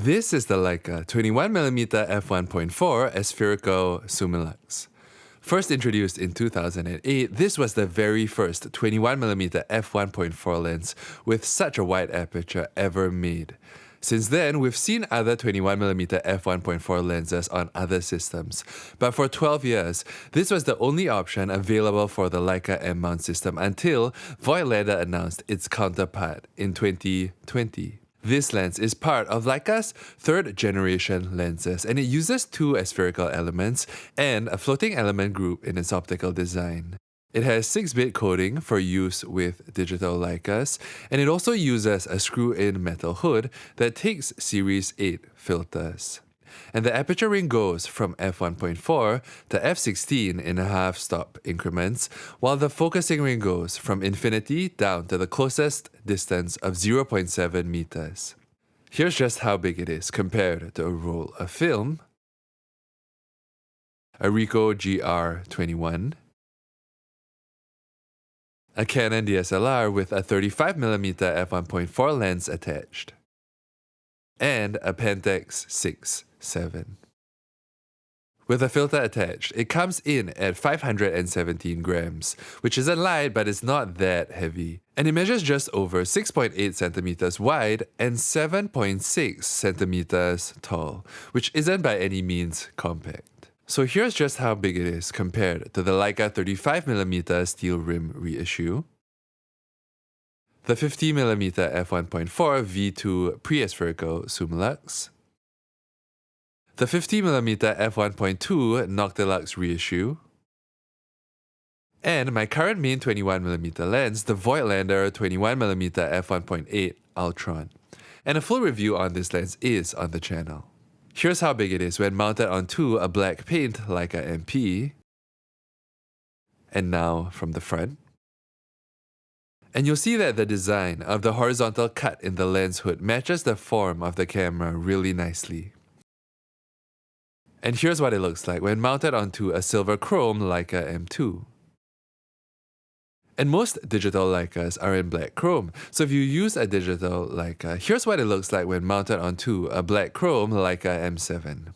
This is the Leica 21mm F1.4 aspherical summilux. First introduced in 2008, this was the very first 21mm f1.4 lens with such a wide aperture ever made. Since then, we've seen other 21mm f1.4 lenses on other systems, but for 12 years, this was the only option available for the Leica M mount system until Voigtlander announced its counterpart in 2020. This lens is part of Leica's third generation lenses, and it uses two aspherical elements and a floating element group in its optical design. It has 6-bit coding for use with digital Leicas, and it also uses a screw-in metal hood that takes Series 8 filters. And the aperture ring goes from f1.4 to f16 in half-stop increments, while the focusing ring goes from infinity down to the closest distance of 0.7 meters. Here's just how big it is compared to a roll of film, a Ricoh GR21, a Canon DSLR with a 35mm f1.4 lens attached, and a Pentax 6-7. With a filter attached, it comes in at 517 grams, which isn't light but it's not that heavy. And it measures just over 6.8 centimeters wide and 7.6 centimeters tall, which isn't by any means compact. So here's just how big it is compared to the Leica 35mm steel rim reissue, the 50mm f1.4 V2 pre-aspherical summilux, the 50mm f1.2 Noctilux reissue, and my current main 21mm lens, the Voigtlander 21mm f1.8 Ultron. And a full review on this lens is on the channel. Here's how big it is when mounted onto a black paint Leica MP. And now from the front. And you'll see that the design of the horizontal cut in the lens hood matches the form of the camera really nicely. And here's what it looks like when mounted onto a silver chrome Leica M2. And most digital Leicas are in black chrome, so if you use a digital Leica, here's what it looks like when mounted onto a black chrome Leica M7.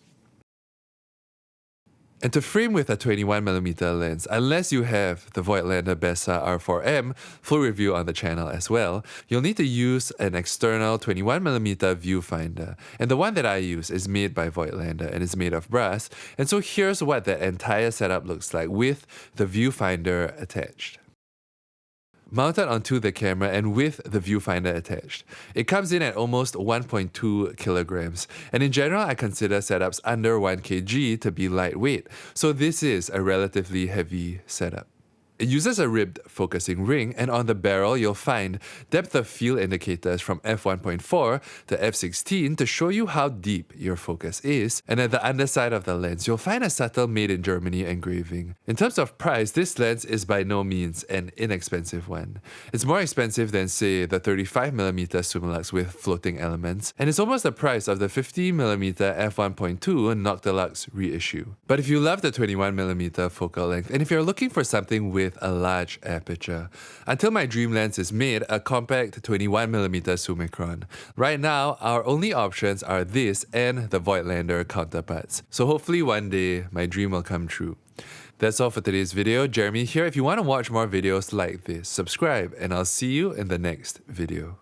And to frame with a 21mm lens, unless you have the Voigtlander Bessa R4M, full review on the channel as well, you'll need to use an external 21mm viewfinder. And the one that I use is made by Voigtlander and is made of brass. And so here's what the entire setup looks like with the viewfinder attached. Mounted onto the camera and with the viewfinder attached. It comes in at almost 1.2 kilograms, and in general I consider setups under 1 kg to be lightweight, so this is a relatively heavy setup. It uses a ribbed focusing ring, and on the barrel you'll find depth of field indicators from f1.4 to f16 to show you how deep your focus is, and at the underside of the lens you'll find a subtle made in Germany engraving. In terms of price, this lens is by no means an inexpensive one. It's more expensive than, say, the 35mm summilux with floating elements, and it's almost the price of the 50mm f1.2 Noctilux reissue. But if you love the 21mm focal length, and if you're looking for something with a large aperture, until my dream lens is made, a compact 21mm summicron. Right now, our only options are this and the Voigtlander counterparts. So hopefully one day, my dream will come true. That's all for today's video. Jeremy here. If you want to watch more videos like this, subscribe and I'll see you in the next video.